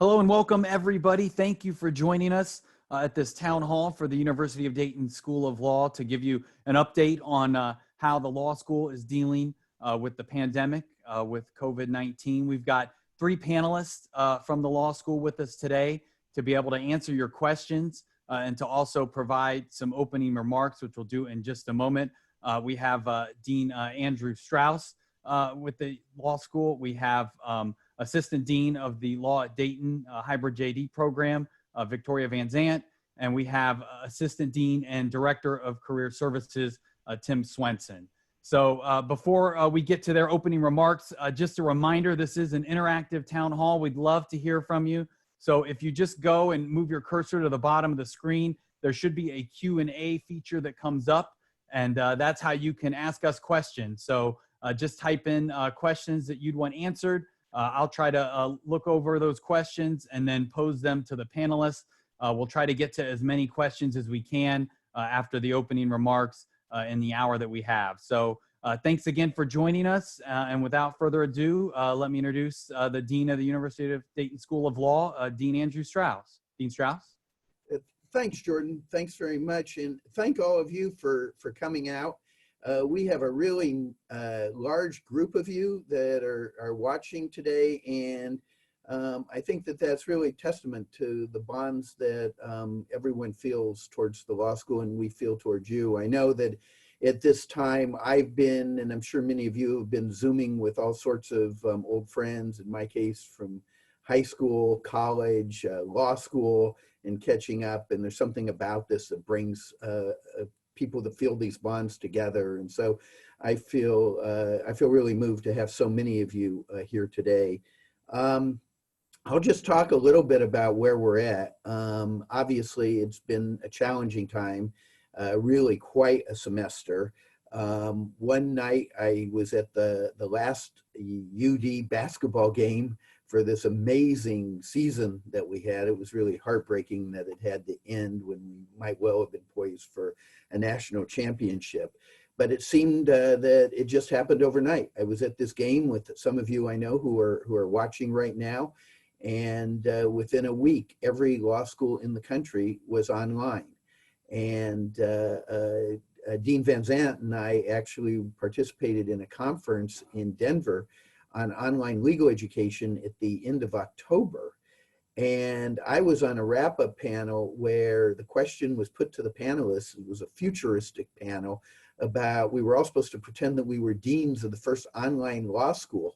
Hello and welcome everybody. Thank you for joining us at this town hall for the University of Dayton School of Law to give you an update on how the law school is dealing with the pandemic with COVID-19. We've got three panelists from the law school with us today to be able to answer your questions and to also provide some opening remarks, which we'll do in just a moment. We have Dean Andrew Strauss with the law school. We have Assistant Dean of the Law Dayton Hybrid JD program, Vicki VanZandt, and we have Assistant Dean and Director of Career Services, Tim Swenson. So before we get to their opening remarks, just a reminder, this is an interactive town hall. We'd love to hear from you. So if you just go and move your cursor to the bottom of the screen, there should be a Q&A feature that comes up, and that's how you can ask us questions. So just type in questions that you'd want answered. I'll try to look over those questions and then pose them to the panelists. We'll try to get to as many questions as we can after the opening remarks in the hour that we have. So thanks again for joining us. And without further ado, let me introduce the Dean of the University of Dayton School of Law, Dean Andrew Strauss. Dean Strauss. Thanks, Jordan. Thanks very much. And thank all of you for coming out. We have a really large group of you that are watching today, and I think that that's really testament to the bonds that everyone feels towards the law school, and we feel towards you. I know that at this time I've been, and I'm sure many of you have been Zooming with all sorts of old friends, in my case from high school, college, law school, and catching up, and there's something about this that brings people to feel these bonds together. And so I feel really moved to have so many of you here today. I'll just talk a little bit about where we're at. Obviously, it's been a challenging time, really quite a semester. One night I was at the last UD basketball game for this amazing season that we had. It was really heartbreaking that it had to end when we might well have been poised for a national championship. But it seemed that it just happened overnight. I was at this game with some of you I know who are watching right now, and within a week, every law school in the country was online. And Dean VanZandt and I actually participated in a conference in Denver on online legal education at the end of October. And I was on a wrap-up panel where the question was put to the panelists. It was a futuristic panel about, we were all supposed to pretend that we were deans of the first online law school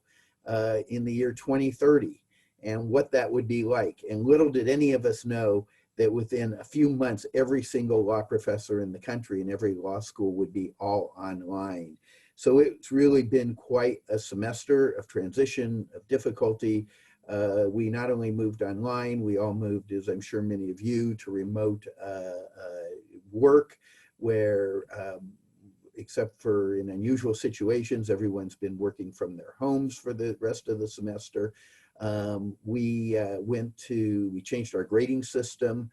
in the year 2030 and what that would be like. And little did any of us know that within a few months, every single law professor in the country and every law school would be all online. So it's really been quite a semester of transition, of difficulty. We not only moved online, we all moved, as I'm sure many of you, to remote work where, except for in unusual situations, everyone's been working from their homes for the rest of the semester. We changed our grading system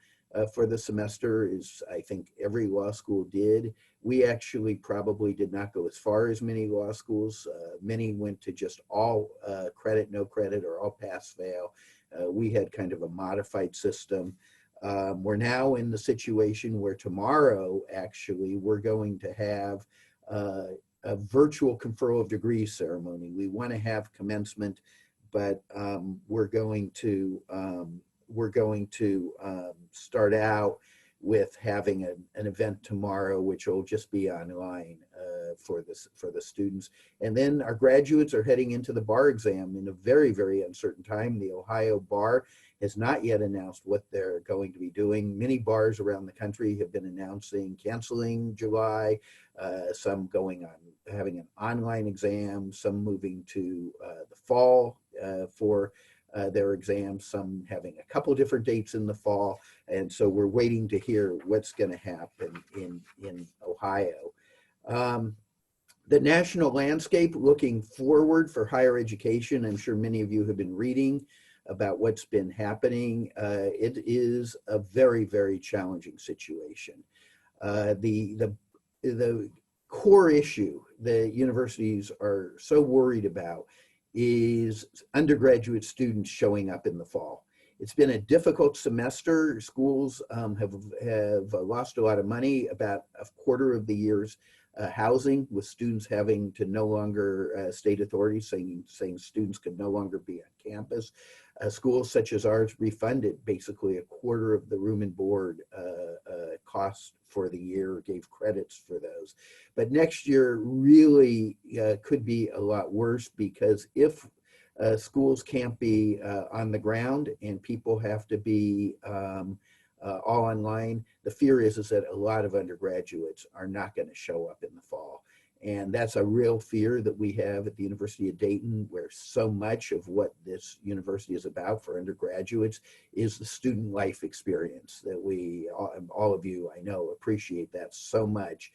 for the semester, as I think every law school did. We actually probably did not go as far as many law schools. Many went to just all credit, no credit, or all pass fail. We had kind of a modified system. We're now in the situation where tomorrow, actually, we're going to have a virtual conferral of degrees ceremony. We want to have commencement, but we're going to start out with having an event tomorrow, which will just be online for the students. And then our graduates are heading into the bar exam in a very, very uncertain time. The Ohio bar has not yet announced what they're going to be doing. Many bars around the country have been announcing canceling July, some going on having an online exam, some moving to the fall for their exams, some having a couple different dates in the fall. And so we're waiting to hear what's going to happen in Ohio. The national landscape looking forward for higher education, I'm sure many of you have been reading about what's been happening. It is a very, very challenging situation. The core issue the universities are so worried about is undergraduate students showing up in the fall. It's been a difficult semester. Schools have lost a lot of money, about a quarter of the year's housing, with students having to no longer, state authorities saying students could no longer be on campus. Schools such as ours refunded basically a quarter of the room and board costs for the year, gave credits for those. But next year really could be a lot worse, because if schools can't be on the ground and people have to be all online, the fear is that a lot of undergraduates are not going to show up in the fall. And that's a real fear that we have at the University of Dayton, where so much of what this university is about for undergraduates is the student life experience that we, all of you I know, appreciate that so much.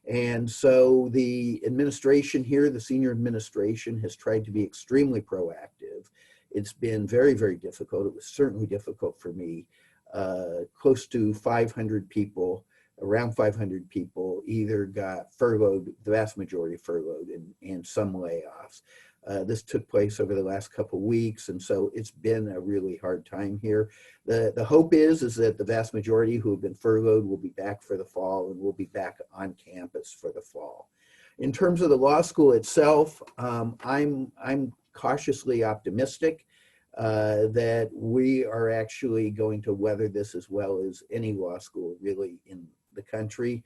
And so the administration here, the senior administration, has tried to be extremely proactive. It's been very, very difficult. It was certainly difficult for me. Close to 500 people, around 500 people either got furloughed, the vast majority furloughed, and some layoffs. This took place over the last couple of weeks, and so it's been a really hard time here. The hope is that the vast majority who have been furloughed will be back for the fall, and will be back on campus for the fall. In terms of the law school itself, I'm cautiously optimistic that we are actually going to weather this as well as any law school really in the country.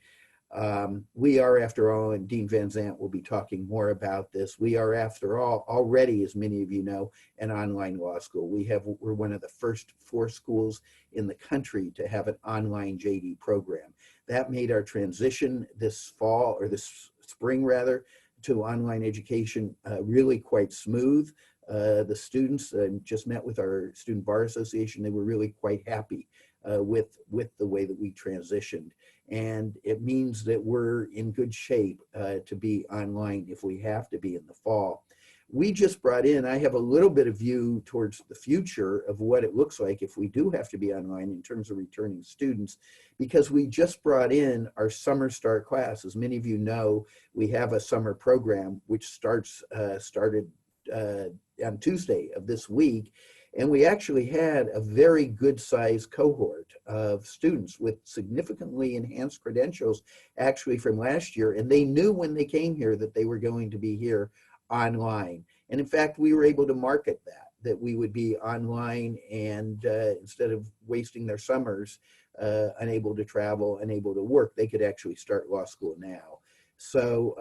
We are, after all, and Dean VanZandt will be talking more about this, we are, after all, already, as many of you know, an online law school. We're one of the first 4 schools in the country to have an online JD program. That made our transition this fall, or this spring rather, to online education really quite smooth. The students, just met with our Student Bar Association, they were really quite happy with the way that we transitioned. And it means that we're in good shape to be online if we have to be in the fall. We just brought in, I have a little bit of view towards the future of what it looks like if we do have to be online in terms of returning students, because we just brought in our summer start class. As many of you know, we have a summer program which started on Tuesday of this week. And we actually had a very good sized cohort of students with significantly enhanced credentials actually from last year. And they knew when they came here that they were going to be here online. And in fact, we were able to market that we would be online, and instead of wasting their summers unable to travel, unable to work, they could actually start law school now. So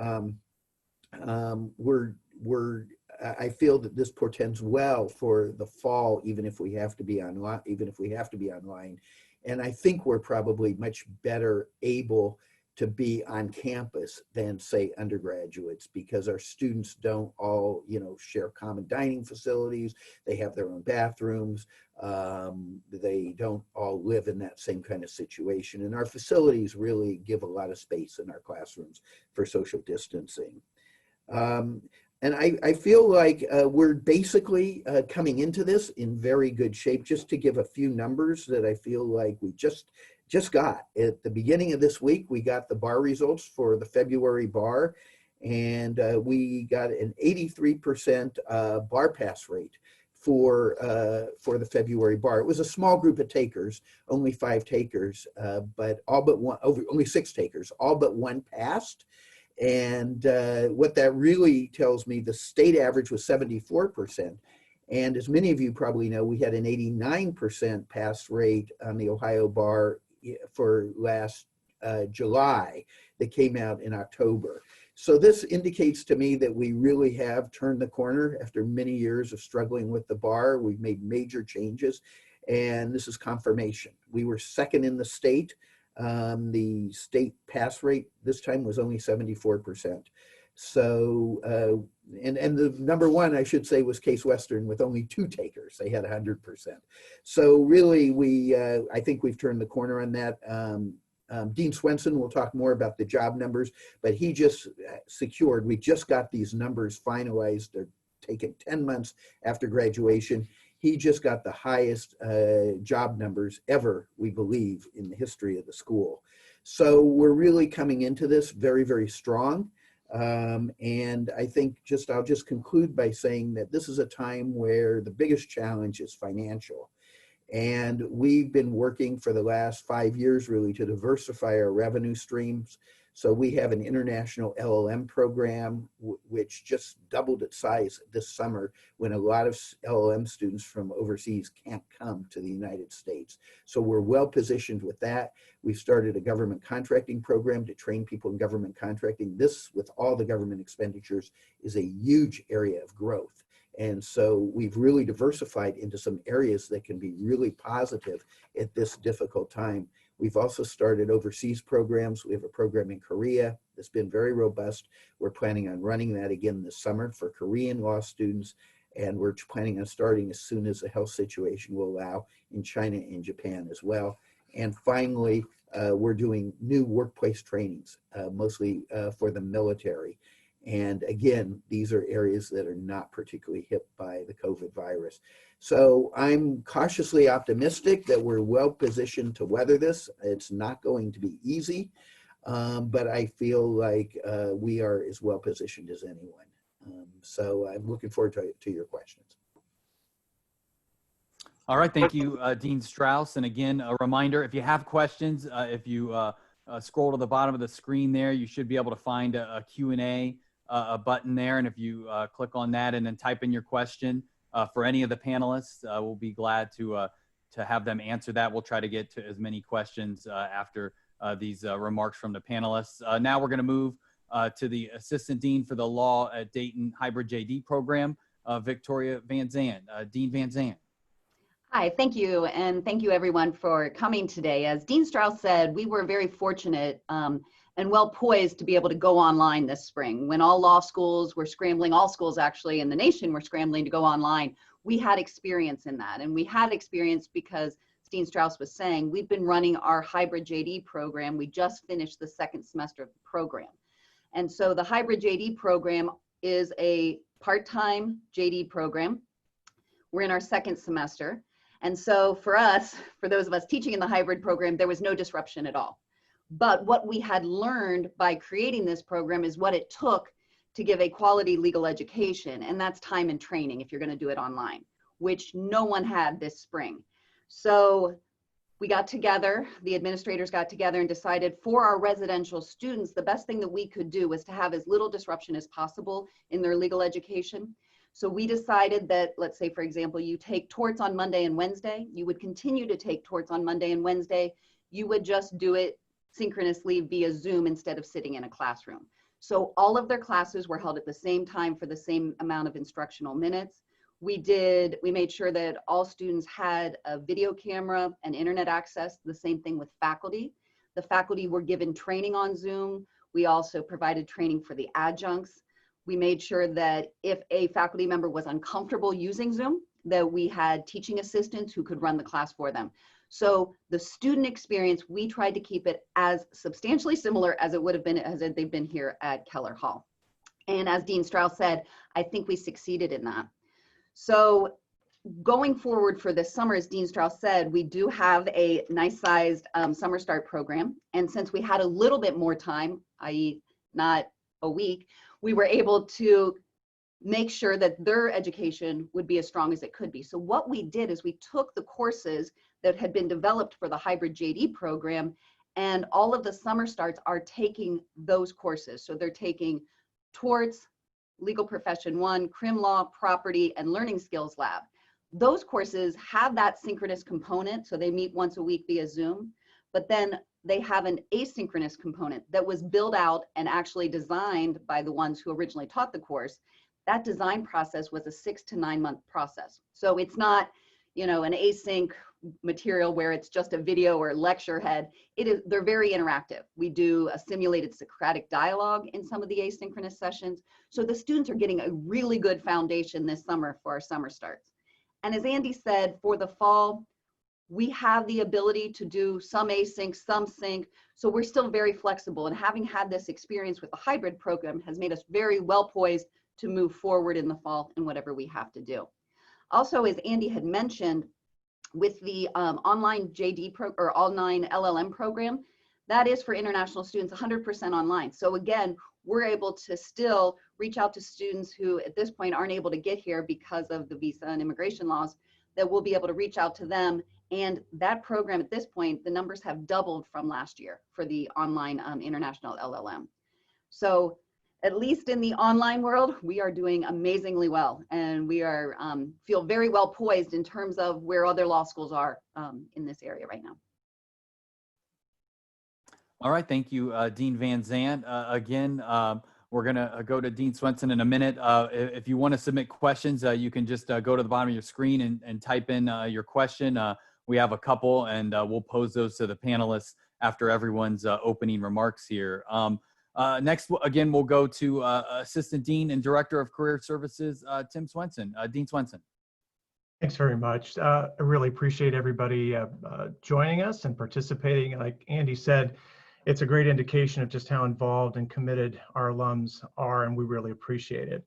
I feel that this portends well for the fall, even if we have to be online. And I think we're probably much better able to be on campus than, say, undergraduates, because our students don't all, share common dining facilities. They have their own bathrooms. They don't all live in that same kind of situation. And our facilities really give a lot of space in our classrooms for social distancing. And I feel like we're basically coming into this in very good shape. Just to give a few numbers that I feel like we just got. At the beginning of this week, we got the bar results for the February bar, and we got an 83% bar pass rate for the February bar. It was a small group of takers, only 5 takers, but only 6 takers, all but 1 passed. And what that really tells me, the state average was 74%. And as many of you probably know, we had an 89% pass rate on the Ohio bar for last July that came out in October. So this indicates to me that we really have turned the corner after many years of struggling with the bar. We've made major changes, and this is confirmation. We were second in the state. The state pass rate this time was only 74%. So, and the number 1, I should say, was Case Western with only 2 takers. They had 100%. So really, I think we've turned the corner on that. Dean Swenson will talk more about the job numbers, but he just secured, we just got these numbers finalized. They're taken 10 months after graduation. He just got the highest job numbers ever, we believe, in the history of the school. So we're really coming into this very, very strong. And I think I'll just conclude by saying that this is a time where the biggest challenge is financial. And we've been working for the last 5 years really to diversify our revenue streams. So we have an international LLM program, which just doubled its size this summer when a lot of LLM students from overseas can't come to the United States. So we're well positioned with that. We've started a government contracting program to train people in government contracting. This, with all the government expenditures, is a huge area of growth. And so we've really diversified into some areas that can be really positive at this difficult time. We've also started overseas programs. We have a program in Korea that's been very robust. We're planning on running that again this summer for Korean law students. And we're planning on starting as soon as the health situation will allow in China and Japan as well. And finally, we're doing new workplace trainings, mostly for the military. And again, these are areas that are not particularly hit by the COVID virus. So I'm cautiously optimistic that we're well positioned to weather this. It's not going to be easy, but I feel like we are as well positioned as anyone. So I'm looking forward to your questions. All right, thank you, Dean Strauss. And again, a reminder, if you have questions, if you scroll to the bottom of the screen there, you should be able to find a Q&A button there. And if you click on that and then type in your question for any of the panelists, we'll be glad to have them answer that. We'll try to get to as many questions after these remarks from the panelists. Now we're going to move to the Assistant Dean for the Law at Dayton Hybrid JD program, Vicki VanZandt. Dean VanZandt. Hi, thank you. And thank you everyone for coming today. As Dean Strauss said, we were very fortunate and well poised to be able to go online this spring. When all law schools were scrambling, all schools actually in the nation were scrambling to go online, we had experience in that. And we had experience because, as Dean Strauss was saying, we've been running our hybrid JD program. We just finished the second semester of the program. And so the hybrid JD program is a part-time JD program. We're in our second semester. And so for us, for those of us teaching in the hybrid program, there was no disruption at all. But what we had learned by creating this program is what it took to give a quality legal education. And that's time and training if you're going to do it online, which no one had this spring. So we got together, the administrators got together and decided for our residential students, the best thing that we could do was to have as little disruption as possible in their legal education. So we decided that, let's say, for example, you take torts on Monday and Wednesday, you would continue to take torts on Monday and Wednesday. You would just do it synchronously via Zoom instead of sitting in a classroom. So all of their classes were held at the same time for the same amount of instructional minutes. We made sure that all students had a video camera and internet access, the same thing with faculty. The faculty were given training on Zoom. We also provided training for the adjuncts. We made sure that if a faculty member was uncomfortable using Zoom, that we had teaching assistants who could run the class for them. So the student experience, we tried to keep it as substantially similar as it would have been as they've been here at Keller Hall. And as Dean Strauss said, I think we succeeded in that. So going forward for this summer, as Dean Strauss said, we do have a nice sized summer start program. And since we had a little bit more time, i.e. not a week, we were able to make sure that their education would be as strong as it could be. So what we did is we took the courses that had been developed for the hybrid JD program, and all of the summer starts are taking those courses. So they're taking torts, legal profession 1, crim law, property, and learning skills lab. Those courses have that synchronous component, so they meet once a week via Zoom, but then they have an asynchronous component that was built out and actually designed by the ones who originally taught the course. That design process was a 6 to 9 month process. So it's not, you know, an async material where it's just a video or lecture head. They're very interactive. We do a simulated Socratic dialogue in some of the asynchronous sessions. So the students are getting a really good foundation this summer for our summer starts. And as Andy said, for the fall, we have the ability to do some async, some sync. So we're still very flexible. And having had this experience with the hybrid program has made us very well poised to move forward in the fall in whatever we have to do. Also, as Andy had mentioned, with the online JD or online LLM program, that is for international students 100% online. So again, we're able to still reach out to students who at this point aren't able to get here because of the visa and immigration laws, that we'll be able to reach out to them And that program at this point, the numbers have doubled from last year for the online international LLM. So at least in the online world, we are doing amazingly well, and we are feel very well poised in terms of where other law schools are in this area right now. All right, thank you, Dean VanZandt. Again, we're gonna go to Dean Swenson in a minute. If you want to submit questions, you can just go to the bottom of your screen and type in your question. We have a couple, and we'll pose those to the panelists after everyone's opening remarks here. Next, again, we'll go to Assistant Dean and Director of Career Services, Tim Swenson. Dean Swenson. Thanks very much. I really appreciate everybody joining us and participating. Like Andy said, it's a great indication of just how involved and committed our alums are, and we really appreciate it.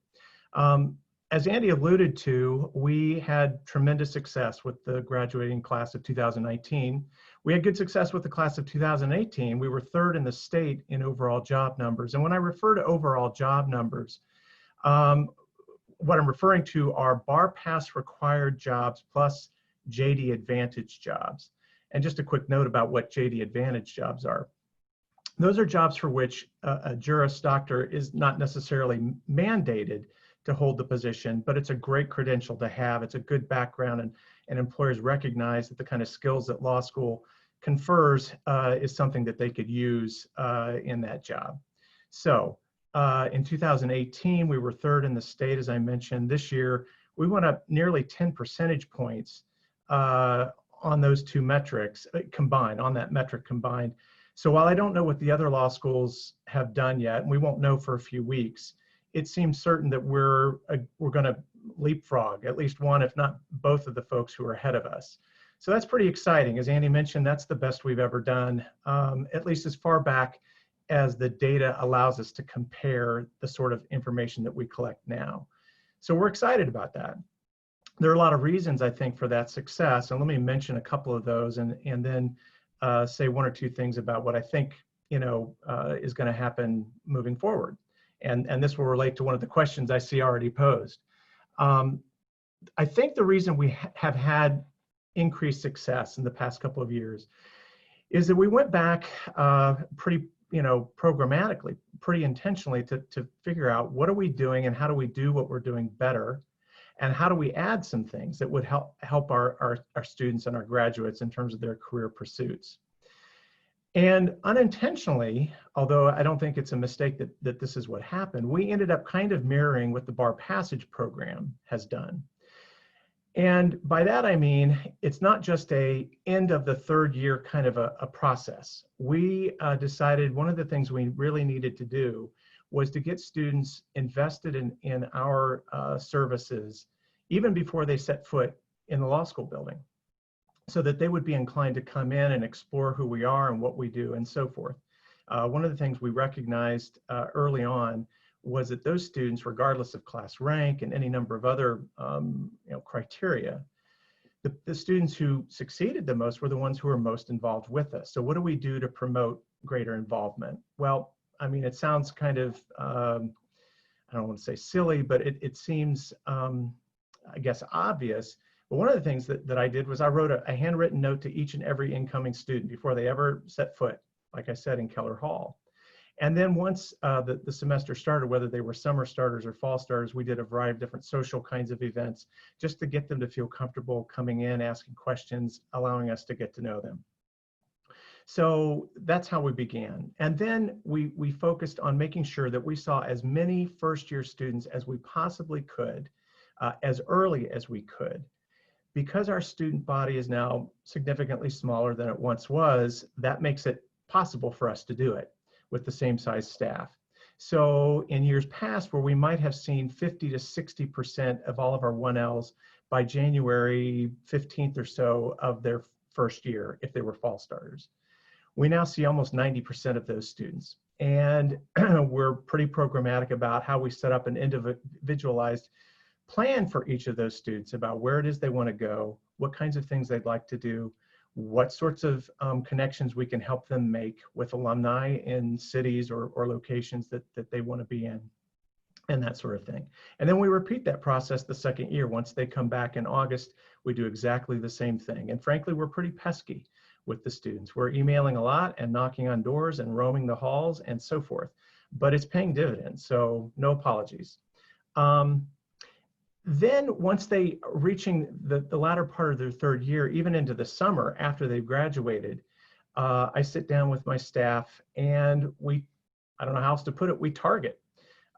As Andy alluded to, we had tremendous success with the graduating class of 2019. We had good success with the class of 2018. We were third in the state in overall job numbers. And when I refer to overall job numbers, what I'm referring to are bar pass required jobs plus JD Advantage jobs. And just a quick note about what JD Advantage jobs are. Those are jobs for which a Juris Doctor is not necessarily mandated to hold the position, but it's a great credential to have. It's a good background, and employers recognize that the kind of skills that law school confers is something that they could use in that job. So in 2018, we were third in the state, as I mentioned. This year, we went up nearly 10 percentage points on those two metrics combined, on that metric combined. So while I don't know what the other law schools have done yet, and we won't know for a few weeks, it seems certain that we're going to leapfrog at least one, if not both of the folks who are ahead of us. So that's pretty exciting. As Andy mentioned, that's the best we've ever done, at least as far back as the data allows us to compare the sort of information that we collect now. So we're excited about that. There are a lot of reasons, I think, for that success, and let me mention a couple of those, and then say one or two things about what I think is going to happen moving forward. And this will relate to one of the questions I see already posed. I think the reason we have had increased success in the past couple of years is that we went back pretty programmatically, pretty intentionally to figure out what are we doing and how do we do what we're doing better, and how do we add some things that would help our students and our graduates in terms of their career pursuits. And unintentionally, although I don't think it's a mistake that this is what happened, we ended up kind of mirroring what the Bar Passage program has done. And by that, I mean, it's not just a end of the third year kind of a process. We decided one of the things we really needed to do was to get students invested in our services even before they set foot in the law school building, so that they would be inclined to come in and explore who we are and what we do and so forth. One of the things we recognized early on was that those students, regardless of class rank and any number of other criteria, the students who succeeded the most were the ones who were most involved with us. So what do we do to promote greater involvement? Well, I mean, it sounds kind of, I don't want to say silly, but it seems, I guess, obvious. But one of the things that I did was I wrote a handwritten note to each and every incoming student before they ever set foot, like I said, in Keller Hall. And then once the semester started, whether they were summer starters or fall starters, we did a variety of different social kinds of events just to get them to feel comfortable coming in, asking questions, allowing us to get to know them. So that's how we began. And then we focused on making sure that we saw as many first-year students as we possibly could, as early as we could. Because our student body is now significantly smaller than it once was, that makes it possible for us to do it with the same size staff. So in years past, where we might have seen 50 to 60% of all of our 1Ls by January 15th or so of their first year, if they were fall starters, we now see almost 90% of those students. And we're pretty programmatic about how we set up an individualized plan for each of those students about where it is they want to go, what kinds of things they'd like to do, what sorts of connections we can help them make with alumni in cities or locations that they want to be in. and that sort of thing. And then we repeat that process the second year. Once they come back in August, we do exactly the same thing. And frankly, we're pretty pesky with the students. We're emailing a lot and knocking on doors and roaming the halls and so forth, but it's paying dividends, so no apologies. Then once they reaching the latter part of their third year, even into the summer after they've graduated, I sit down with my staff and I don't know how else to put it, we target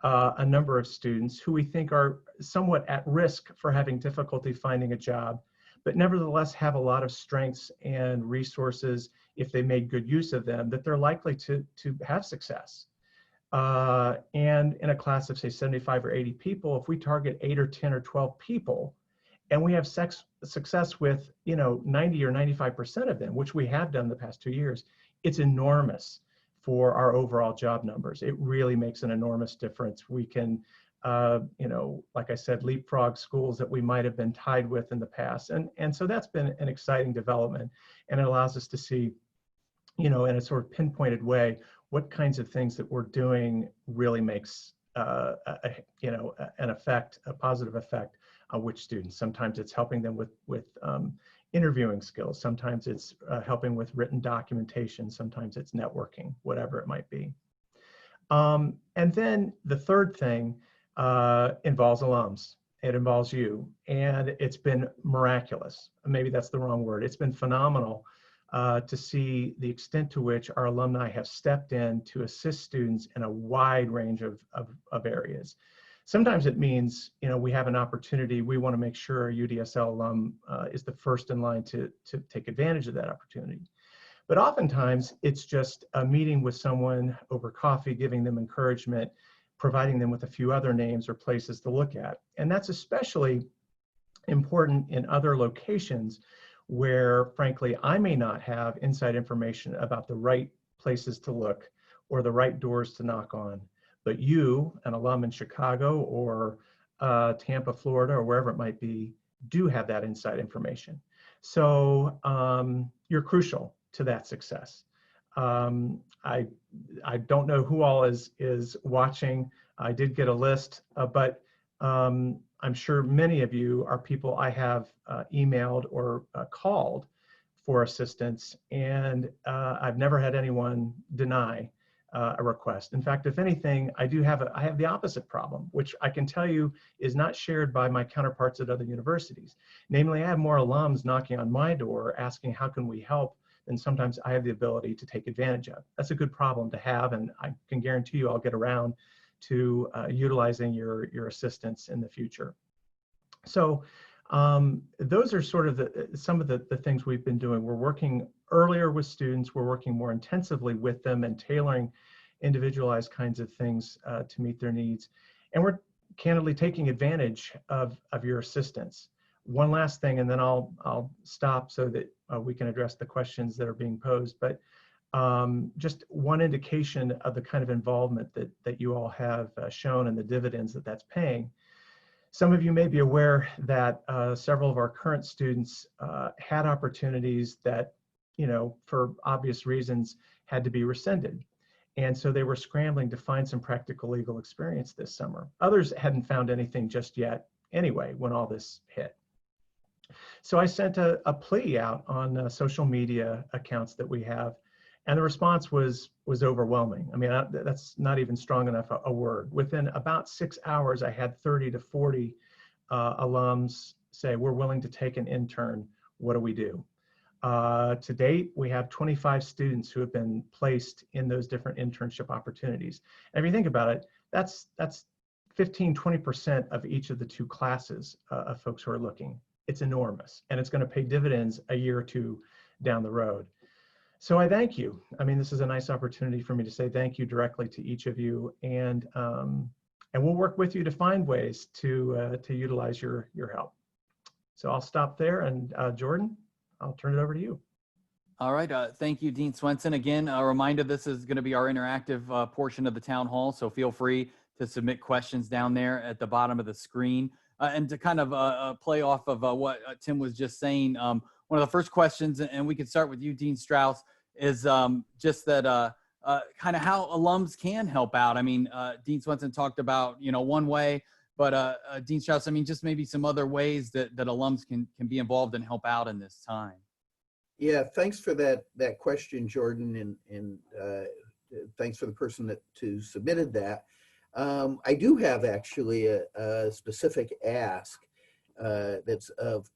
a number of students who we think are somewhat at risk for having difficulty finding a job, but nevertheless have a lot of strengths and resources, if they made good use of them, that they're likely to have success. And in a class of say 75 or 80 people, if we target 8 or 10 or 12 people, and we have success with 90 or 95% of them, which we have done the past 2 years, it's enormous for our overall job numbers. It really makes an enormous difference. We can, like I said, leapfrog schools that we might have been tied with in the past. And so that's been an exciting development, and it allows us to see, in a sort of pinpointed way, what kinds of things that we're doing really makes, an effect, a positive effect on which students. Sometimes it's helping them with interviewing skills. Sometimes it's helping with written documentation. Sometimes it's networking, whatever it might be. And then the third thing involves alums. It involves you, and it's been miraculous. Maybe that's the wrong word. It's been phenomenal to see the extent to which our alumni have stepped in to assist students in a wide range of areas. Sometimes it means, we have an opportunity, we want to make sure our UDSL alum is the first in line to take advantage of that opportunity. But oftentimes it's just a meeting with someone over coffee, giving them encouragement, providing them with a few other names or places to look at. And that's especially important in other locations where, frankly, I may not have inside information about the right places to look or the right doors to knock on. But you, an alum in Chicago or Tampa, Florida, or wherever it might be, do have that inside information. So you're crucial to that success. I don't know who all is watching. I did get a list, but I'm sure many of you are people I have emailed or called for assistance, and I've never had anyone deny a request. In fact, if anything, I have the opposite problem, which I can tell you is not shared by my counterparts at other universities. Namely, I have more alums knocking on my door asking, how can we help? And sometimes I have the ability to take advantage of. That's a good problem to have, and I can guarantee you I'll get around to utilizing your assistance in the future. So those are sort of some of the things we've been doing. We're working earlier with students, we're working more intensively with them and tailoring individualized kinds of things to meet their needs. And we're candidly taking advantage of your assistance. One last thing, and then I'll stop so that we can address the questions that are being posed. But just one indication of the kind of involvement that you all have shown and the dividends that's paying. Some of you may be aware that several of our current students had opportunities that, for obvious reasons, had to be rescinded. And so they were scrambling to find some practical legal experience this summer. Others hadn't found anything just yet anyway when all this hit. So I sent a plea out on social media accounts that we have, and the response was overwhelming. I mean, that's not even strong enough a word. Within about 6 hours, I had 30 to 40 alums say, we're willing to take an intern. What do we do? To date, we have 25 students who have been placed in those different internship opportunities. And if you think about it, that's 15, 20% of each of the 2 classes of folks who are looking. It's enormous, and it's going to pay dividends a year or 2 down the road. So I thank you. I mean, this is a nice opportunity for me to say thank you directly to each of you, and we'll work with you to find ways to utilize your help. So I'll stop there, and Jordan, I'll turn it over to you. All right. Thank you, Dean Swenson. Again, a reminder, this is going to be our interactive portion of the town hall, so feel free to submit questions down there at the bottom of the screen. And to kind of play off of what Tim was just saying, one of the first questions, and we could start with you, Dean Strauss, is just that kind of how alums can help out. I mean, Dean Swenson talked about, one way, but Dean Strauss, I mean, just maybe some other ways that alums can be involved and help out in this time. Yeah, thanks for that question, Jordan, and thanks for the person who submitted that. I do have actually a specific ask that's of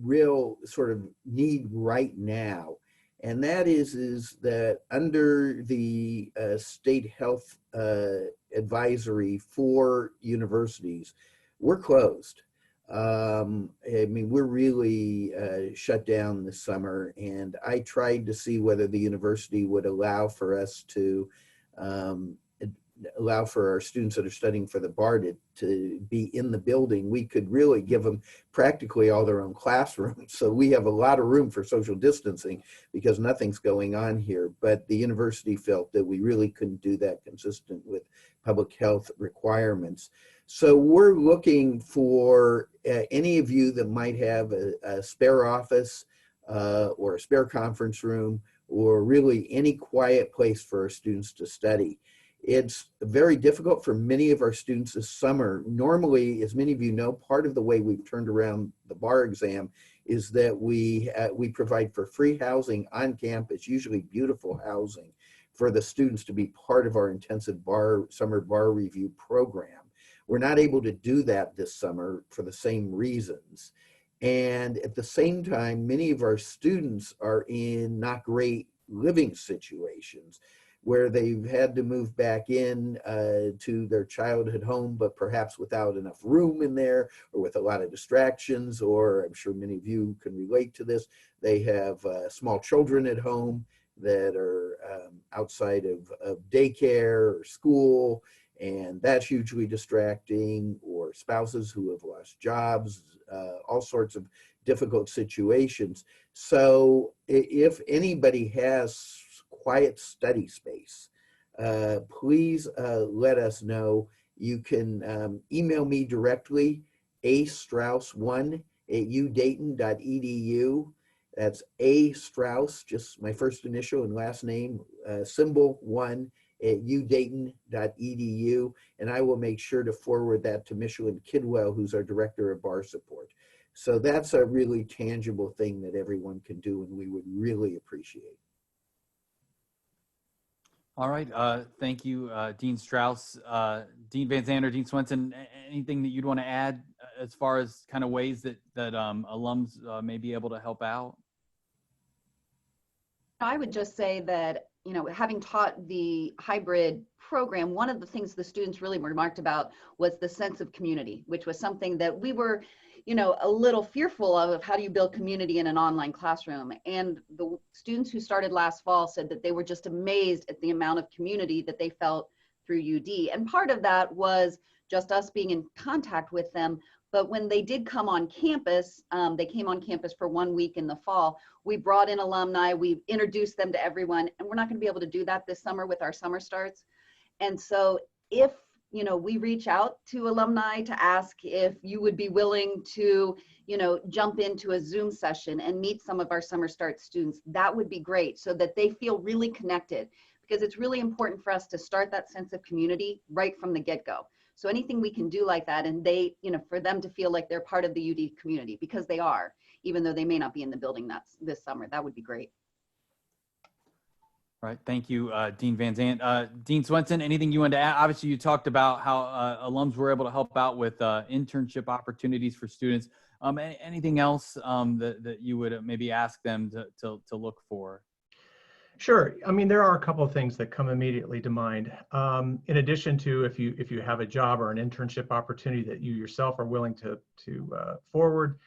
real sort of need right now, and that is that under the state health advisory for universities, we're closed. I mean, we're really shut down this summer, and I tried to see whether the university would allow for us to allow for our students that are studying for the bar to be in the building. We could really give them practically all their own classrooms. So we have a lot of room for social distancing because nothing's going on here. But the university felt that we really couldn't do that consistent with public health requirements. So we're looking for any of you that might have a spare office or a spare conference room, or really any quiet place for our students to study. It's very difficult for many of our students this summer. Normally, as many of you know, part of the way we've turned around the bar exam is that we provide for free housing on campus, usually beautiful housing, for the students to be part of our intensive summer bar review program. We're not able to do that this summer for the same reasons. And at the same time, many of our students are in not great living situations, where they've had to move back in to their childhood home, but perhaps without enough room in there, or with a lot of distractions, or I'm sure many of you can relate to this. They have small children at home that are outside of daycare or school, and that's hugely distracting, or spouses who have lost jobs, all sorts of difficult situations. So if anybody has quiet study space, please let us know. You can email me directly, astrauss1@udayton.edu. That's A Strauss, just my first initial and last name, symbol 1@udayton.edu, and I will make sure to forward that to Michelin Kidwell, who's our director of bar support. So that's a really tangible thing that everyone can do, and we would really appreciate. All right. Thank you, Dean Strauss. Dean VanZandt or Dean Swenson, anything that you'd want to add as far as kind of ways that alums may be able to help out? I would just say that, having taught the hybrid program, one of the things the students really remarked about was the sense of community, which was something that we were, a little fearful of how do you build community in an online classroom. And the students who started last fall said that they were just amazed at the amount of community that they felt through UD. And part of that was just us being in contact with them. But when they did come on campus, they came on campus for 1 week in the fall. We brought in alumni, we introduced them to everyone, and we're not going to be able to do that this summer with our summer starts. And so if we reach out to alumni to ask if you would be willing to, jump into a Zoom session and meet some of our summer start students, that would be great, so that they feel really connected, because it's really important for us to start that sense of community right from the get-go. So anything we can do like that, and they, for them to feel like they're part of the UD community, because they are, even though they may not be in the building this summer, that would be great. All right. Thank you, Dean VanZandt. Dean Swenson, anything you wanted to add? Obviously, you talked about how alums were able to help out with internship opportunities for students. Anything else that you would maybe ask them to look for? Sure. I mean, there are a couple of things that come immediately to mind. In addition to if you have a job or an internship opportunity that you yourself are willing to forward,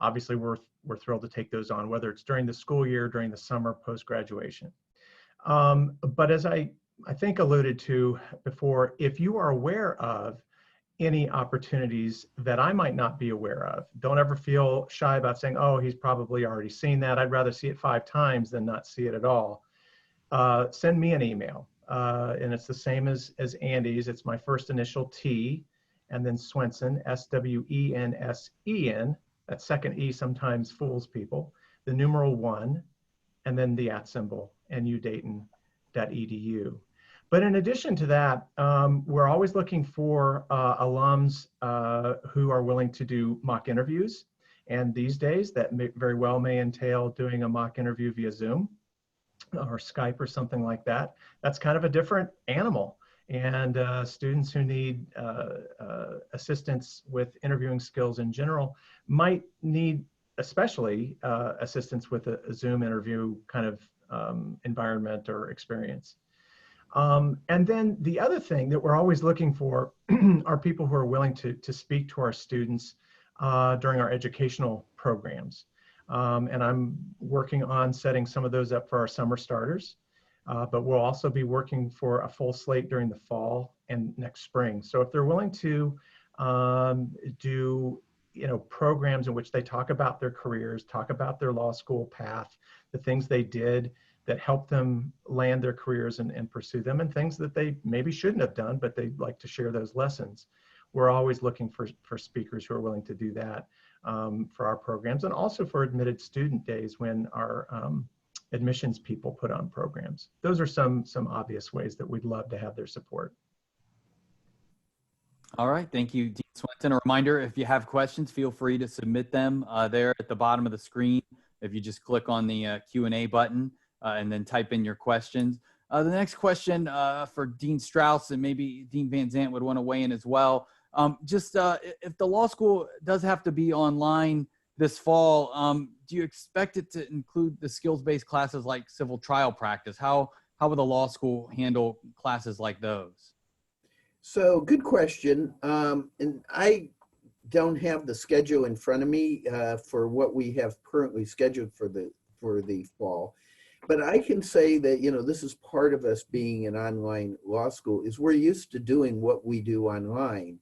obviously we're thrilled to take those on, whether it's during the school year, during the summer, post-graduation. But as I think alluded to before, if you are aware of any opportunities that I might not be aware of, don't ever feel shy about saying, oh, he's probably already seen that. I'd rather see it 5 times than not see it at all. Send me an email. And it's the same as Andy's. It's my first initial T, and then Swenson, SWENSEN. That second E sometimes fools people. The numeral 1, and then the @ symbol, and UDayton But in addition to that, we're always looking for alums who are willing to do mock interviews. And these days, that very well may entail doing a mock interview via Zoom or Skype or something like that. That's kind of a different animal. And students who need assistance with interviewing skills in general might need especially assistance with a Zoom interview kind of environment or experience. And then the other thing that we're always looking for are people who are willing to speak to our students during our educational programs. And I'm working on setting some of those up for our summer starters, but we'll also be working for a full slate during the fall and next spring. So if they're willing to do programs in which they talk about their careers, talk about their law school path, the things they did that help them land their careers and pursue them, and things that they maybe shouldn't have done, but they'd like to share those lessons. We're always looking for speakers who are willing to do that for our programs, and also for admitted student days when our admissions people put on programs. Those are some obvious ways that we'd love to have their support. All right, thank you, Dean Swenson. A reminder, if you have questions, feel free to submit them there at the bottom of the screen. If you just click on the Q&A button and then type in your questions. The next question for Dean Strauss, and maybe Dean VanZandt would want to weigh in as well. If the law school does have to be online this fall, do you expect it to include the skills-based classes like civil trial practice? How will the law school handle classes like those? So good question. And I don't have the schedule in front of me for what we have currently scheduled for the fall. But I can say that, this is part of us being an online law school, is we're used to doing what we do online.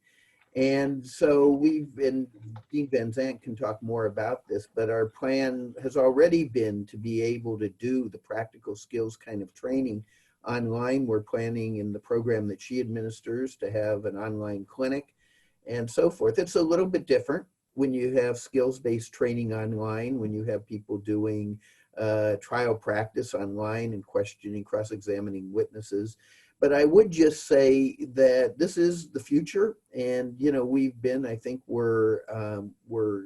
And so Dean VanZandt can talk more about this, but our plan has already been to be able to do the practical skills kind of training online. We're planning in the program that she administers to have an online clinic and so forth. It's a little bit different when you have skills-based training online, when you have people doing trial practice online and questioning, cross-examining witnesses. But I would just say that this is the future, and we've been, I think we're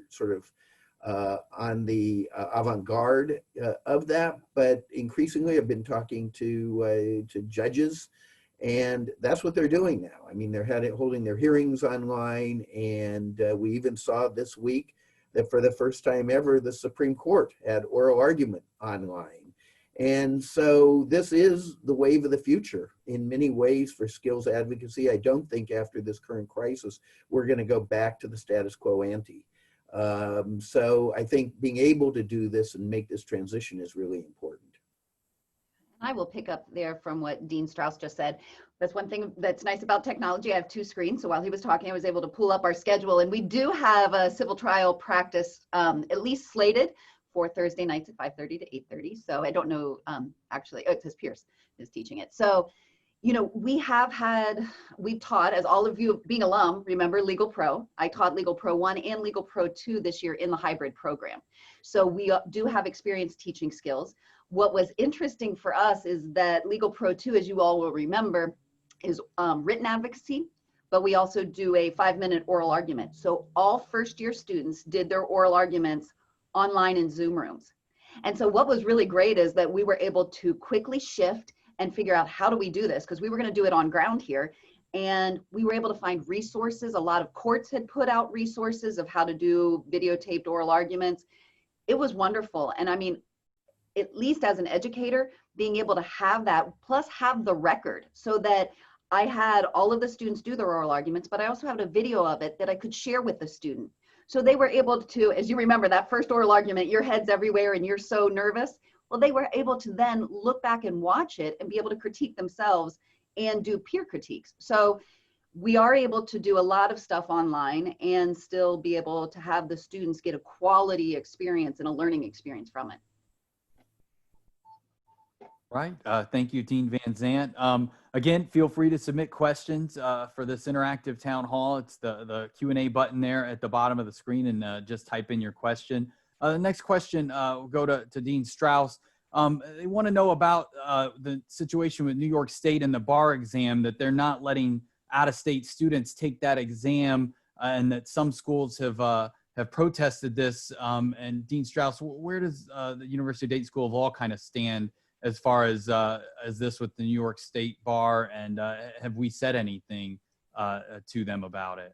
sort of on the avant-garde of that. But increasingly, I've been talking to judges, and that's what they're doing now. I mean, they're holding their hearings online, and we even saw this week that for the first time ever, the Supreme Court had oral argument online. And so this is the wave of the future in many ways for skills advocacy. I don't think after this current crisis, we're going to go back to the status quo ante. So I think being able to do this and make this transition is really important. I will pick up there from what Dean Strauss just said. That's one thing that's nice about technology. I have two screens. So while he was talking, I was able to pull up our schedule, and we do have a civil trial practice at least slated for Thursday nights at 5:30 to 8:30. So I don't know, actually, it says Pierce is teaching it. So, we've taught, as all of you being alum, remember Legal Pro. I taught Legal Pro 1 and Legal Pro 2 this year in the hybrid program. So we do have experience teaching skills. What was interesting for us is that Legal Pro 2, as you all will remember, is written advocacy, but we also do a 5-minute oral argument. So all first-year students did their oral arguments online in Zoom rooms. And so what was really great is that we were able to quickly shift and figure out, how do we do this? Because we were going to do it on ground here. And we were able to find resources. A lot of courts had put out resources of how to do videotaped oral arguments. It was wonderful. And I mean, at least as an educator, being able to have that, plus have the record, so that I had all of the students do their oral arguments, but I also had a video of it that I could share with the student. So they were able to, as you remember, that first oral argument, your head's everywhere and you're so nervous. Well, they were able to then look back and watch it and be able to critique themselves and do peer critiques. So we are able to do a lot of stuff online and still be able to have the students get a quality experience and a learning experience from it. Right. Thank you, Dean VanZandt. Again, feel free to submit questions for this interactive town hall. It's the Q&A button there at the bottom of the screen, and just type in your question. The next question will go to Dean Strauss. They want to know about the situation with New York State and the bar exam, that they're not letting out-of-state students take that exam, and that some schools have protested this. And Dean Strauss, where does the University of Dayton School of Law kind of stand as far as this with the New York State bar, and have we said anything to them about it?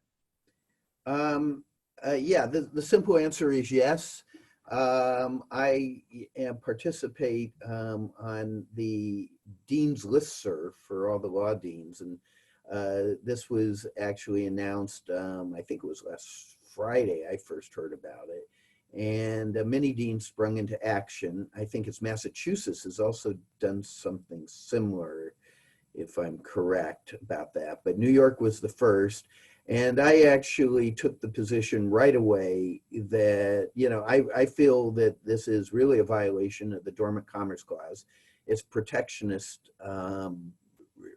Yeah, the simple answer is yes. I participate on the Dean's listserv for all the law deans, and this was actually announced, I think it was last Friday I first heard about it. And many deans sprung into action. I think it's Massachusetts has also done something similar, if I'm correct about that. But New York was the first. And I actually took the position right away that, you know, I feel that this is really a violation of the Dormant Commerce Clause. It's protectionist,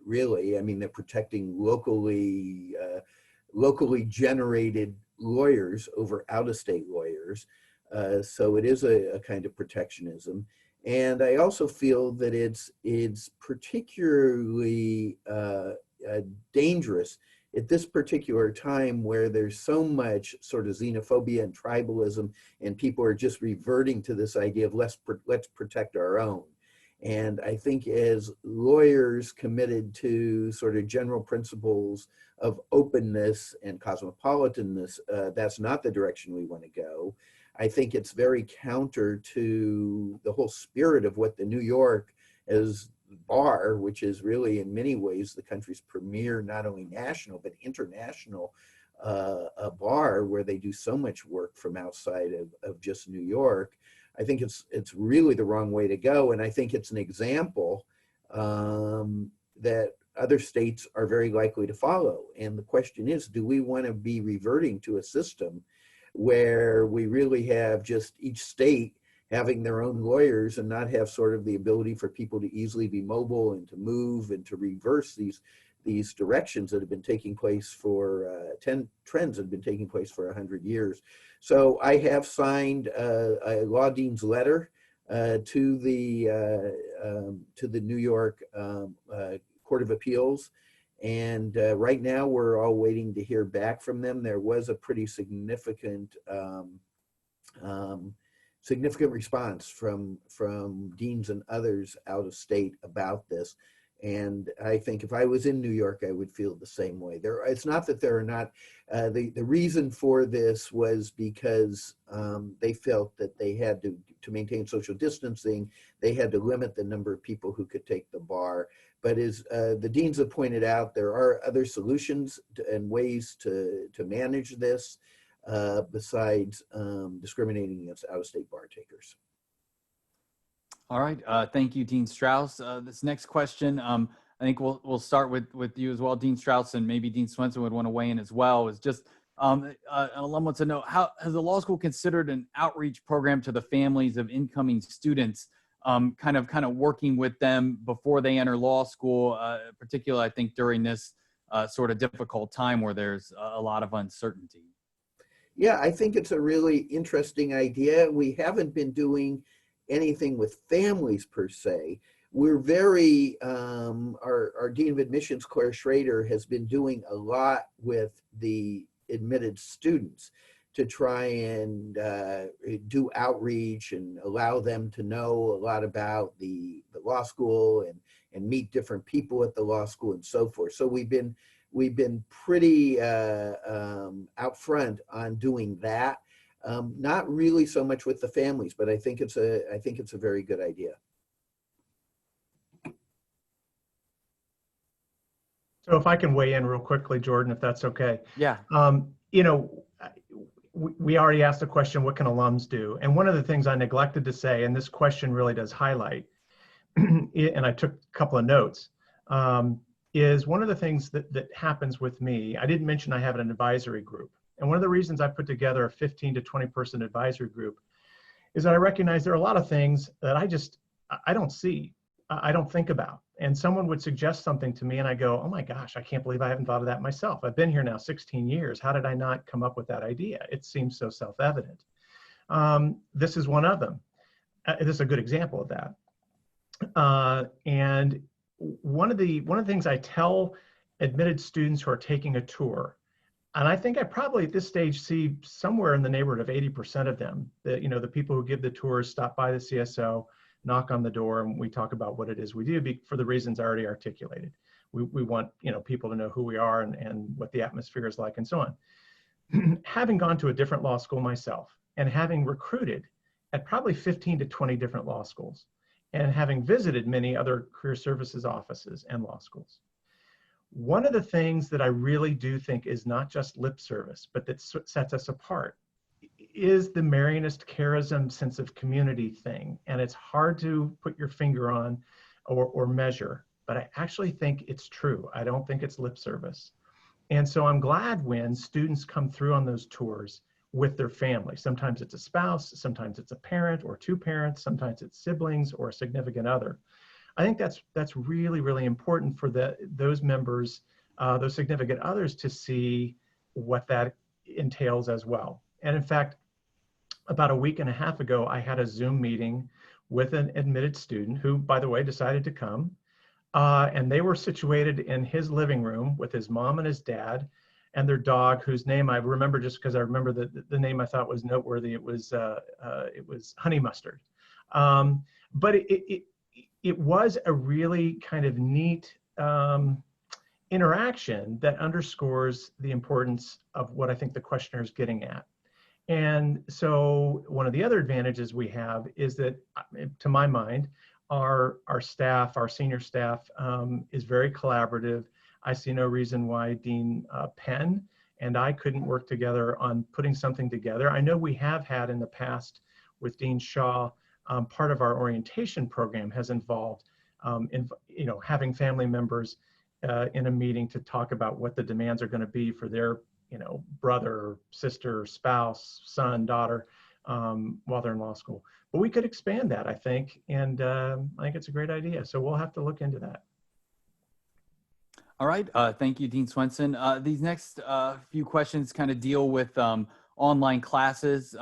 really. I mean, they're protecting locally generated lawyers over out-of-state lawyers. So it is a kind of protectionism. And I also feel that it's particularly dangerous at this particular time where there's so much sort of xenophobia and tribalism, and people are just reverting to this idea of let's protect our own. And I think as lawyers committed to sort of general principles of openness and cosmopolitanness, that's not the direction we want to go. I think it's very counter to the whole spirit of what the New York as bar, which is really in many ways the country's premier, not only national, but international a bar, where they do so much work from outside of just New York. I think it's really the wrong way to go. And I think it's an example that other states are very likely to follow. And the question is, do we want to be reverting to a system where we really have just each state having their own lawyers and not have sort of the ability for people to easily be mobile and to move and to reverse these directions that have been taking place for trends that have been taking place for 100 years. So I have signed a law dean's letter to the New York Court of Appeals. And right now we're all waiting to hear back from them. There was a pretty significant response from deans and others out of state about this. And I think if I was in New York, I would feel the same way. It's not that there are not, the reason for this was because they felt that they had to maintain social distancing, they had to limit the number of people who could take the bar. But as the deans have pointed out, there are other solutions and ways to manage this besides discriminating against out-of-state bar takers. All right, thank you, Dean Strauss. This next question, I think we'll start with you as well, Dean Strauss, and maybe Dean Swenson would want to weigh in as well. Is just an alum wants to know, how has the law school considered an outreach program to the families of incoming students, kind of working with them before they enter law school, particularly I think during this sort of difficult time where there's a lot of uncertainty? Yeah, I think it's a really interesting idea. We haven't been doing anything with families per se. We're very, our Dean of Admissions, Claire Schrader, has been doing a lot with the admitted students to try and do outreach and allow them to know a lot about the law school and meet different people at the law school and so forth. So we've been pretty out front on doing that. Not really so much with the families, but I think it's a very good idea. So if I can weigh in real quickly, Jordan, if that's okay. Yeah. You know, we already asked the question, what can alums do? And one of the things I neglected to say, and this question really does highlight, and I took a couple of notes, is one of the things that happens with me. I didn't mention I have an advisory group. And one of the reasons I put together a 15 to 20 person advisory group is that I recognize there are a lot of things that I don't see, I don't think about. And someone would suggest something to me and I go, oh my gosh, I can't believe I haven't thought of that myself. I've been here now 16 years. How did I not come up with that idea? It seems so self-evident. This is one of them. This is a good example of that. And one of the things I tell admitted students who are taking a tour, and I think I probably at this stage see somewhere in the neighborhood of 80% of them, that, you know, the people who give the tours stop by the CSO, knock on the door, and we talk about what it is we do for the reasons I already articulated. We want, you know, people to know who we are and what the atmosphere is like and so on. Having gone to a different law school myself and having recruited at probably 15 to 20 different law schools and having visited many other career services offices and law schools, one of the things that I really do think is not just lip service, but that sets us apart is the Marianist charism sense of community thing. And it's hard to put your finger on or measure, but I actually think it's true. I don't think it's lip service. And so I'm glad when students come through on those tours with their family. Sometimes it's a spouse, sometimes it's a parent or two parents, sometimes it's siblings or a significant other. I think that's really, really important for those members, those significant others, to see what that entails as well. And in fact, about a week and a half ago, I had a Zoom meeting with an admitted student who, by the way, decided to come. And they were situated in his living room with his mom and his dad and their dog, whose name I remember just because I remember the name I thought was noteworthy. It was Honey Mustard. But it was a really kind of neat interaction that underscores the importance of what I think the questioner is getting at. And so one of the other advantages we have is that, to my mind, our staff, our senior staff, is very collaborative. I see no reason why Dean Penn and I couldn't work together on putting something together. I know we have had in the past with Dean Shaw, part of our orientation program has involved having family members in a meeting to talk about what the demands are going to be for their brother, sister, spouse, son, daughter, while they're in law school. But we could expand that, I think, and I think it's a great idea. So we'll have to look into that. All right. Thank you, Dean Swenson. These next few questions kind of deal with online classes.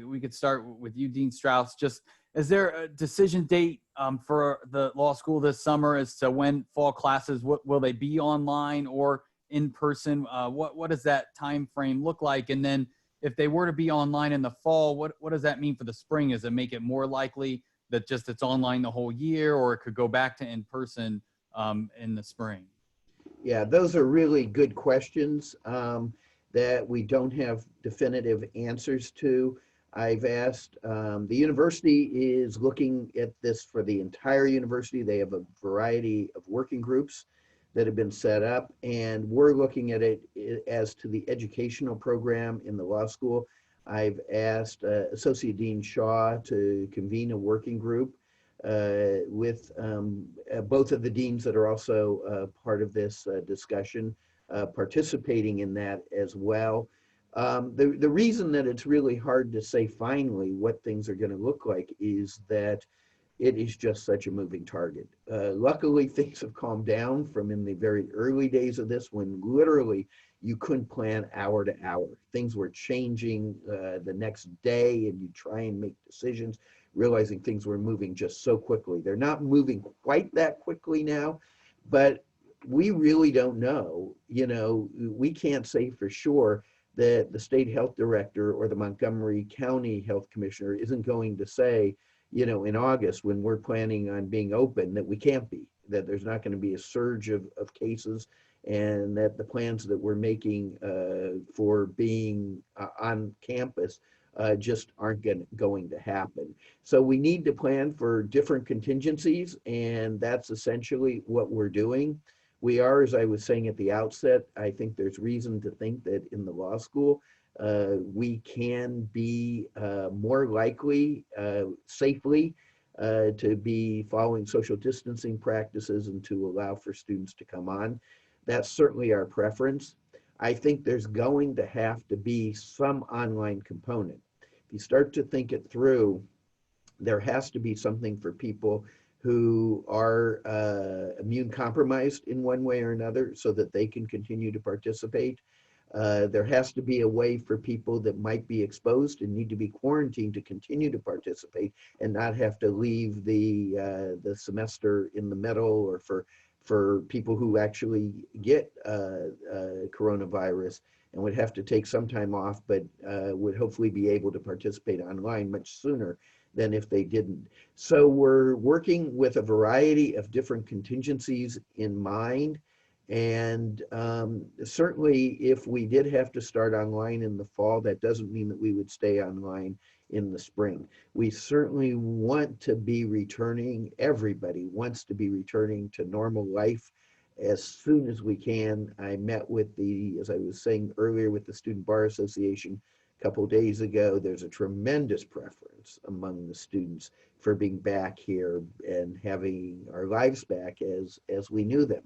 We could start with you, Dean Strauss. Just, is there a decision date for the law school this summer as to when fall classes, will they be online or in person? What does that time frame look like? And then if they were to be online in the fall, what does that mean for the spring? Does it make it more likely that just it's online the whole year, or it could go back to in person in the spring? Yeah, those are really good questions that we don't have definitive answers to. I've asked, the university is looking at this for the entire university. They have a variety of working groups that have been set up, and we're looking at it as to the educational program in the law school. I've asked Associate Dean Shaw to convene a working group with both of the deans that are also part of this discussion, participating in that as well. The reason that it's really hard to say finally what things are going to look like is that it is just such a moving target. Luckily, things have calmed down from in the very early days of this, when literally you couldn't plan hour to hour. Things were changing the next day, and you try and make decisions, realizing things were moving just so quickly. They're not moving quite that quickly now, but we really don't know. We can't say for sure that the state health director or the Montgomery County health commissioner isn't going to say, in August, when we're planning on being open, that we can't be, that there's not going to be a surge of cases, and that the plans that we're making for being on campus just aren't going to happen. So we need to plan for different contingencies, and that's essentially what we're doing. We are, as I was saying at the outset, I think there's reason to think that in the law school, we can be more likely safely to be following social distancing practices and to allow for students to come on. That's certainly our preference. I think there's going to have to be some online component. If you start to think it through, there has to be something for people who are immune compromised in one way or another so that they can continue to participate. There has to be a way for people that might be exposed and need to be quarantined to continue to participate and not have to leave the semester in the middle, or for people who actually get coronavirus and would have to take some time off, but would hopefully be able to participate online much sooner than if they didn't. So we're working with a variety of different contingencies in mind. And certainly if we did have to start online in the fall, that doesn't mean that we would stay online in the spring. We certainly want to be returning, everybody wants to be returning to normal life as soon as we can. I met with as I was saying earlier, with the Student Bar Association a couple of days ago. There's a tremendous preference among the students for being back here and having our lives back as we knew them.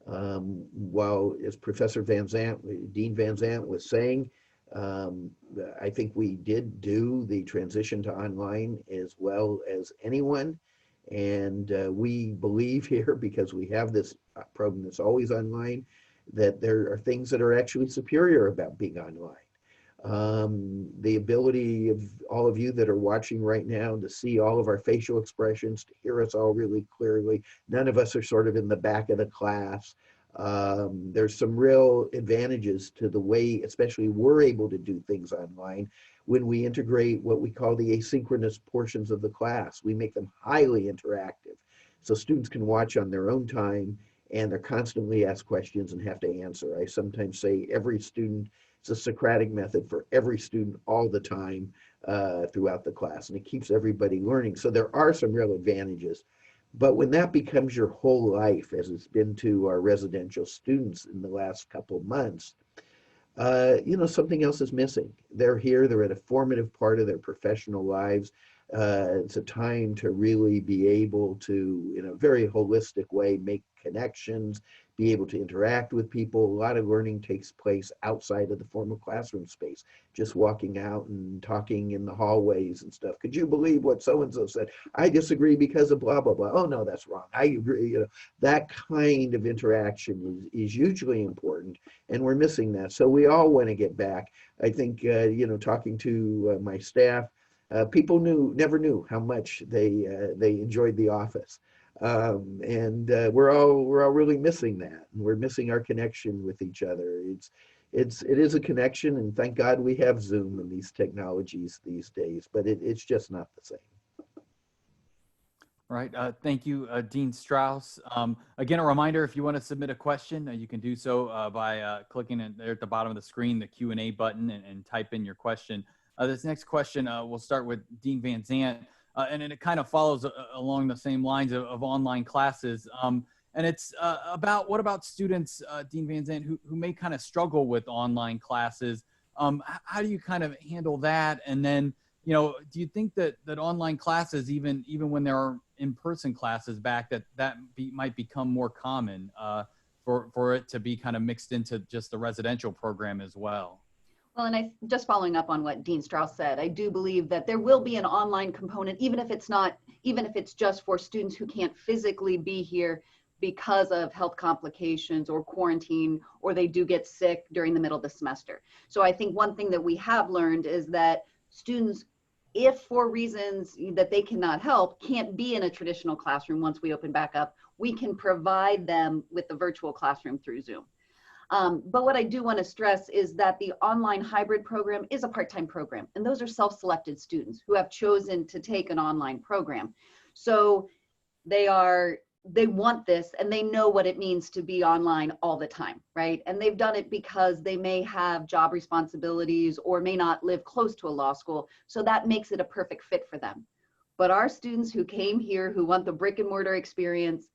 While, as Professor VanZandt, Dean VanZandt was saying, I think we did do the transition to online as well as anyone. And we believe here, because we have this program that's always online, that there are things that are actually superior about being online. The ability of all of you that are watching right now to see all of our facial expressions, to hear us all really clearly. None of us are sort of in the back of the class. There's some real advantages to the way, especially we're able to do things online when we integrate what we call the asynchronous portions of the class. We make them highly interactive, so students can watch on their own time, and they're constantly asked questions and have to answer. I sometimes say every student, it's a Socratic method for every student all the time throughout the class, and it keeps everybody learning. So there are some real advantages. But when that becomes your whole life, as it's been to our residential students in the last couple of months, something else is missing. They're here, they're at a formative part of their professional lives. It's a time to really be able to, in a very holistic way, make connections, be able to interact with people. A lot of learning takes place outside of the formal classroom space, just walking out and talking in the hallways and stuff. Could you believe what so-and-so said? I disagree because of blah, blah, blah. Oh, no, that's wrong. I agree. That kind of interaction is hugely important, and we're missing that. So we all want to get back. I think, talking to my staff, people never knew how much they enjoyed the office. We're all really missing that, and we're missing our connection with each other. It is a connection, and thank God we have Zoom and these technologies these days, but it's just not the same. All right. Thank you, Dean Strauss. Again, a reminder, if you want to submit a question, you can do so by clicking there at the bottom of the screen, the Q&A button, and type in your question. This next question, we'll start with Dean VanZandt. And it kind of follows along the same lines of online classes. And it's about, what about students, Dean VanZandt, who may kind of struggle with online classes? How do you kind of handle that? And then, do you think that online classes, even when there are in-person classes back, might become more common for it to be kind of mixed into just the residential program as well? Well, and just following up on what Dean Strauss said, I do believe that there will be an online component, even if it's just for students who can't physically be here because of health complications or quarantine, or they do get sick during the middle of the semester. So I think one thing that we have learned is that students, if for reasons that they cannot help, can't be in a traditional classroom once we open back up, we can provide them with the virtual classroom through Zoom. But what I do want to stress is that the online hybrid program is a part-time program, and those are self-selected students who have chosen to take an online program. So they want this, and they know what it means to be online all the time, right? And they've done it because they may have job responsibilities or may not live close to a law school, so that makes it a perfect fit for them. But our students who came here, who want the brick and mortar experience,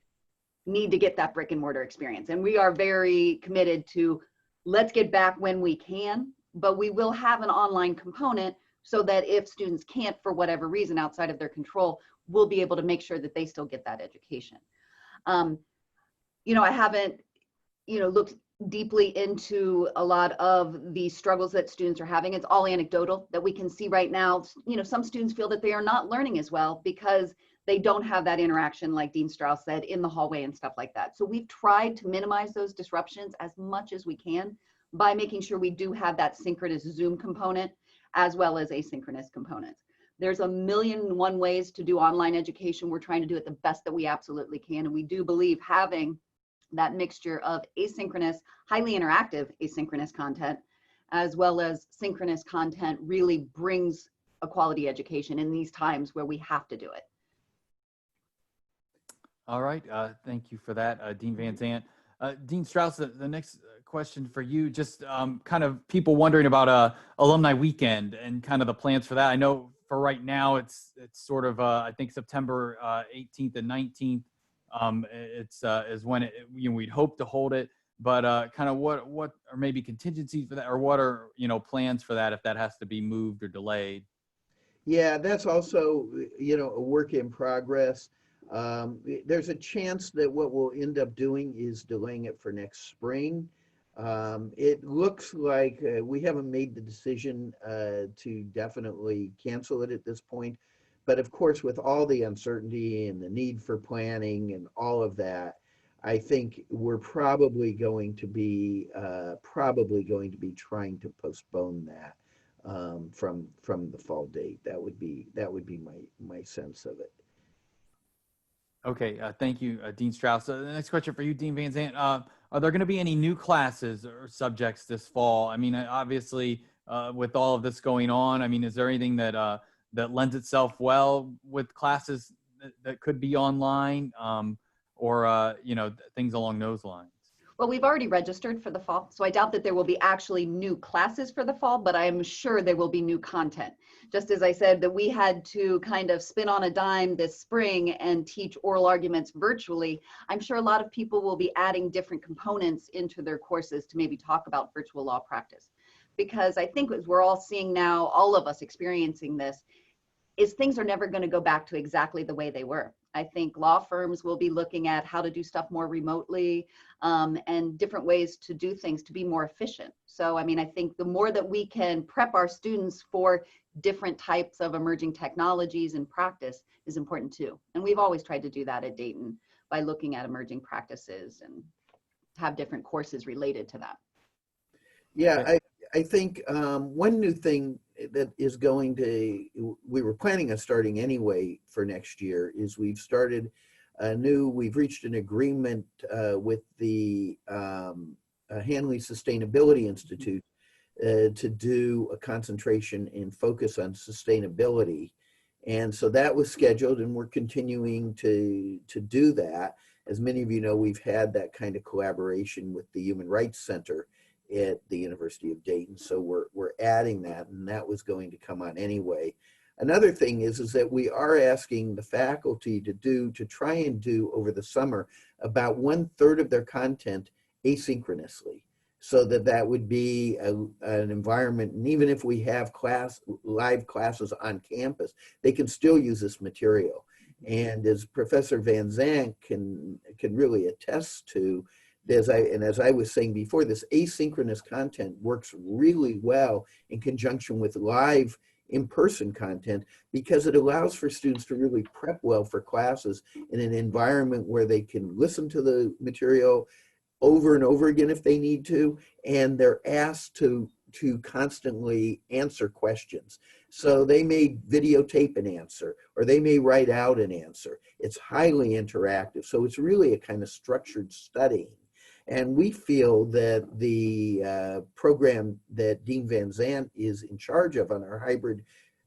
need to get that brick and mortar experience. And we are very committed to, let's get back when we can, but we will have an online component so that if students can't, for whatever reason outside of their control, we'll be able to make sure that they still get that education. I haven't, looked deeply into a lot of the struggles that students are having. It's all anecdotal that we can see right now. Some students feel that they are not learning as well because they don't have that interaction, like Dean Strauss said, in the hallway and stuff like that. So we've tried to minimize those disruptions as much as we can, by making sure we do have that synchronous Zoom component as well as asynchronous components. There's a million and one ways to do online education. We're trying to do it the best that we absolutely can. And we do believe having that mixture of asynchronous, highly interactive asynchronous content, as well as synchronous content really brings a quality education in these times where we have to do it. All right, thank you for that, Dean VanZandt. Dean Strauss, the next question for you, just kind of people wondering about alumni weekend and kind of the plans for that. I know for right now, it's sort of, I think September 18th and 19th is when we'd hope to hold it, but kind of what are maybe contingencies for that, or what are, plans for that if that has to be moved or delayed? Yeah, that's also, a work in progress. There's a chance that what we'll end up doing is delaying it for next spring. It looks like we haven't made the decision to definitely cancel it at this point. But of course, with all the uncertainty and the need for planning and all of that, I think we're probably going to be trying to postpone that from the fall date. That would be my sense of it. Okay, thank you, Dean Strauss. The next question for you, Dean VanZandt. Are there going to be any new classes or subjects this fall? I mean, obviously, with all of this going on, I mean, is there anything that lends itself well with classes that could be online, or things along those lines? Well, we've already registered for the fall, so I doubt that there will be actually new classes for the fall, but I'm sure there will be new content. Just as I said that we had to kind of spin on a dime this spring and teach oral arguments virtually, I'm sure a lot of people will be adding different components into their courses to maybe talk about virtual law practice. Because I think as we're all seeing now, all of us experiencing this, is things are never going to go back to exactly the way they were. I think law firms will be looking at how to do stuff more remotely and different ways to do things to be more efficient. So, I mean, I think the more that we can prep our students for different types of emerging technologies and practice is important too. And we've always tried to do that at Dayton by looking at emerging practices and have different courses related to that. Yeah, I think one new thing that is we were planning on starting anyway for next year is we've reached an agreement with the Hanley Sustainability Institute to do a concentration and focus on sustainability. And so that was scheduled and we're continuing to do that. As many of you know, we've had that kind of collaboration with the Human Rights Center at the University of Dayton. So we're adding that, and that was going to come on anyway. Another thing is that we are asking the faculty to try and do over the summer about 1/3 of their content asynchronously, so that would be an environment, and even if we have live classes on campus, they can still use this material. And as Professor VanZandt can really attest to, as I was saying before, this asynchronous content works really well in conjunction with live in-person content because it allows for students to really prep well for classes in an environment where they can listen to the material over and over again if they need to, and they're asked to constantly answer questions. So they may videotape an answer, or they may write out an answer. It's highly interactive, so it's really a kind of structured studying. And we feel that the program that Dean VanZandt is in charge of on our hybrid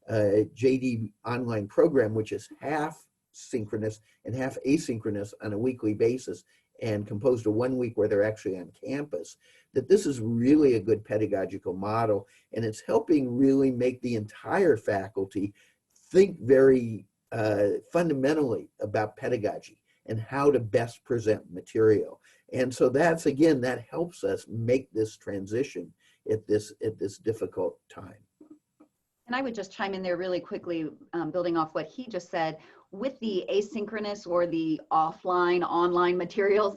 JD online program, which is half synchronous and half asynchronous on a weekly basis and composed of 1 week where they're actually on campus, that this is really a good pedagogical model, and it's helping really make the entire faculty think very fundamentally about pedagogy and how to best present material. And so that's, again, that helps us make this transition at this difficult time. And I would just chime in there really quickly, building off what he just said, with the asynchronous or the offline, online materials.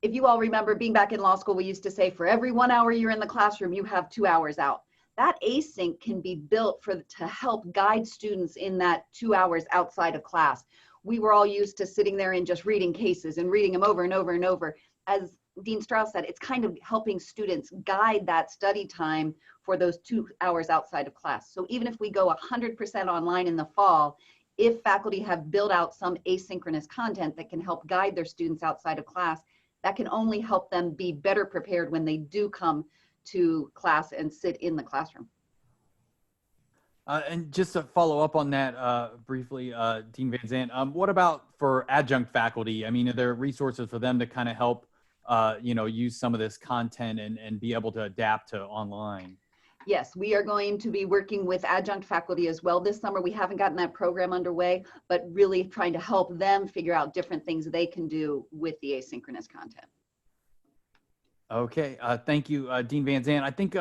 If you all remember being back in law school, we used to say for every 1 hour you're in the classroom, you have 2 hours out. That async can be built to help guide students in that 2 hours outside of class. We were all used to sitting there and just reading cases and reading them over and over and over. As Dean Strauss said, it's kind of helping students guide that study time for those 2 hours outside of class. So even if we go 100% online in the fall, if faculty have built out some asynchronous content that can help guide their students outside of class, that can only help them be better prepared when they do come to class and sit in the classroom. And just to follow up on that briefly, Dean VanZandt, what about for adjunct faculty? I mean, are there resources for them to kind of help, use some of this content and be able to adapt to online? Yes, we are going to be working with adjunct faculty as well this summer. We haven't gotten that program underway, but really trying to help them figure out different things they can do with the asynchronous content. Okay, thank you, Dean VanZandt. I think we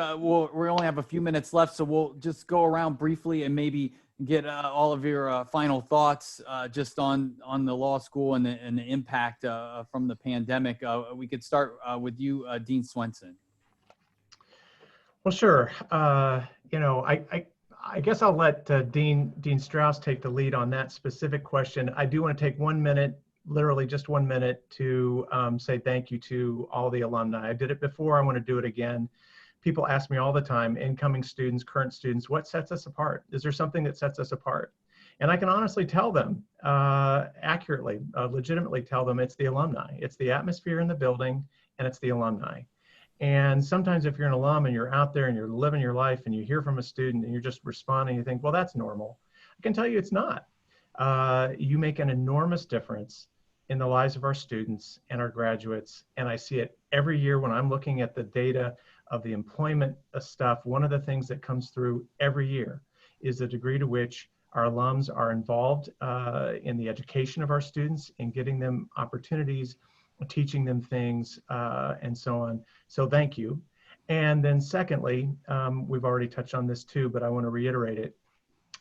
only have a few minutes left, so we'll just go around briefly and maybe get all of your final thoughts just on the law school and the impact from the pandemic. We could start with you, Dean Swenson. Well, sure. I guess I'll let Dean Strauss take the lead on that specific question. I do want to take 1 minute, literally just 1 minute, to say thank you to all the alumni. I did it before, I want to do it again. People ask me all the time, incoming students, current students, what sets us apart? Is there something that sets us apart? And I can honestly tell them, accurately, legitimately tell them, it's the alumni. It's the atmosphere in the building, and it's the alumni. And sometimes if you're an alum and you're out there and you're living your life and you hear from a student and you're just responding, you think, well, that's normal. I can tell you it's not. You make an enormous difference in the lives of our students and our graduates. And I see it every year when I'm looking at the data of the employment stuff. One of the things that comes through every year is the degree to which our alums are involved in the education of our students, in getting them opportunities, teaching them things, and so on. So thank you. And then secondly, we've already touched on this too, but I want to reiterate it.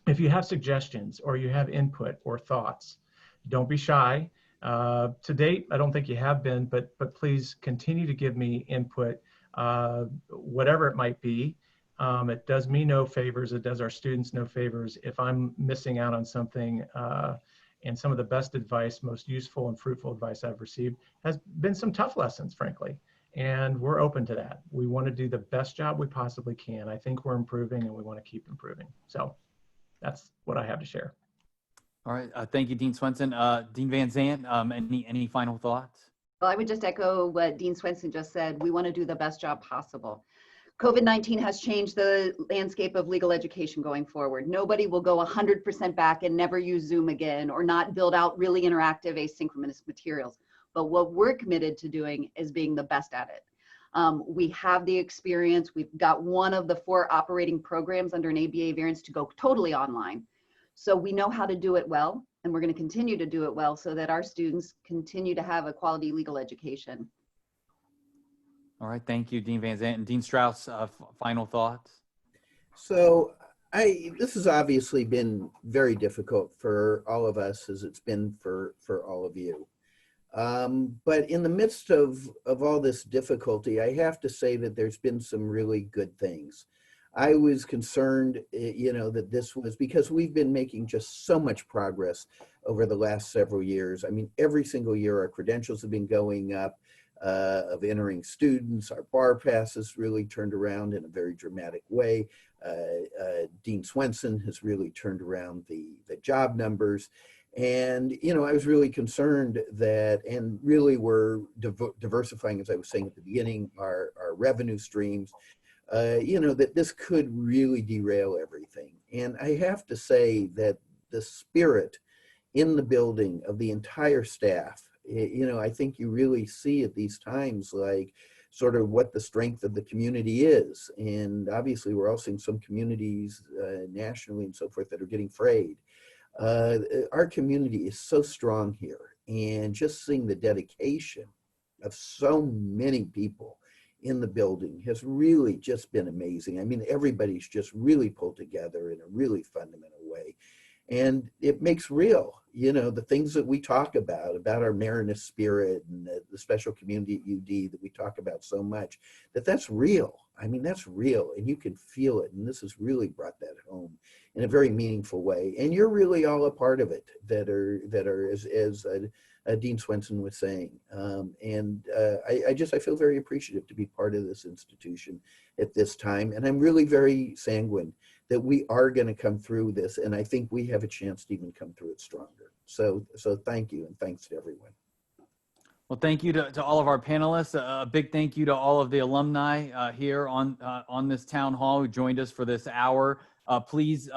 If you have suggestions or you have input or thoughts, don't be shy. To date, I don't think you have been, but please continue to give me input, whatever it might be. It does me no favors. It does our students no favors if I'm missing out on something. And some of the best advice, most useful and fruitful advice I've received has been some tough lessons, frankly. And we're open to that. We want to do the best job we possibly can. I think we're improving and we want to keep improving. So that's what I have to share. All right, thank you, Dean Swenson. Dean VanZandt, any final thoughts? Well, I would just echo what Dean Swenson just said. We want to do the best job possible. COVID-19 has changed the landscape of legal education going forward. Nobody will go 100% back and never use Zoom again or not build out really interactive asynchronous materials. But what we're committed to doing is being the best at it. We have the experience. We've got one of the 4 operating programs under an ABA variance to go totally online. So we know how to do it well, and we're going to continue to do it well so that our students continue to have a quality legal education. All right, thank you, Dean VanZandt. And Dean Strauss, final thoughts? So this has obviously been very difficult for all of us, as it's been for all of you. But in the midst of all this difficulty, I have to say that there's been some really good things. I was concerned, that this was because we've been making just so much progress over the last several years. I mean, every single year our credentials have been going up of entering students. Our bar passes really turned around in a very dramatic way. Dean Swenson has really turned around the job numbers. And, I was really concerned that, and really we're diversifying, as I was saying at the beginning, our revenue streams, that this could really derail everything. And I have to say that the spirit in the building of the entire staff, I think you really see at these times, like, sort of what the strength of the community is. And obviously we're all seeing some communities nationally and so forth that are getting frayed. Our community is so strong here, and just seeing the dedication of so many people in the building has really just been amazing. I mean, everybody's just really pulled together in a really fundamental way, and it makes real you know, the things that we talk about our Marinus spirit and the special community at UD that we talk about so much, that's real. I mean, that's real, and you can feel it. And this has really brought that home in a very meaningful way. And you're really all a part of it that are as Dean Swenson was saying. I feel very appreciative to be part of this institution at this time. And I'm really very sanguine that we are going to come through this. And I think we have a chance to even come through it stronger. So thank you. And thanks to everyone. Well, thank you to all of our panelists. A big thank you to all of the alumni here on this town hall who joined us for this hour. Please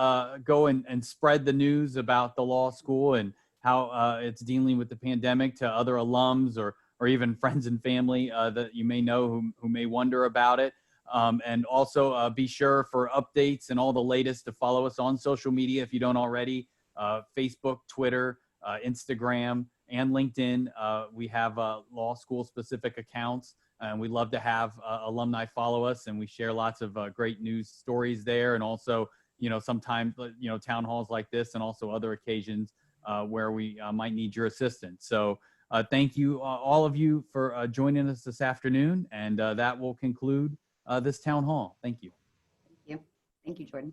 go and spread the news about the law school and how it's dealing with the pandemic to other alums or even friends and family that you may know who may wonder about it. And also be sure for updates and all the latest to follow us on social media if you don't already. Facebook, Twitter, Instagram, and LinkedIn. We have law school specific accounts, and we'd love to have alumni follow us, and we share lots of great news stories there. And also, you know, sometimes, you know, town halls like this and also other occasions where we might need your assistance. So thank you, all of you, for joining us this afternoon. And that will conclude this town hall. Thank you. Thank you. Thank you, Jordan.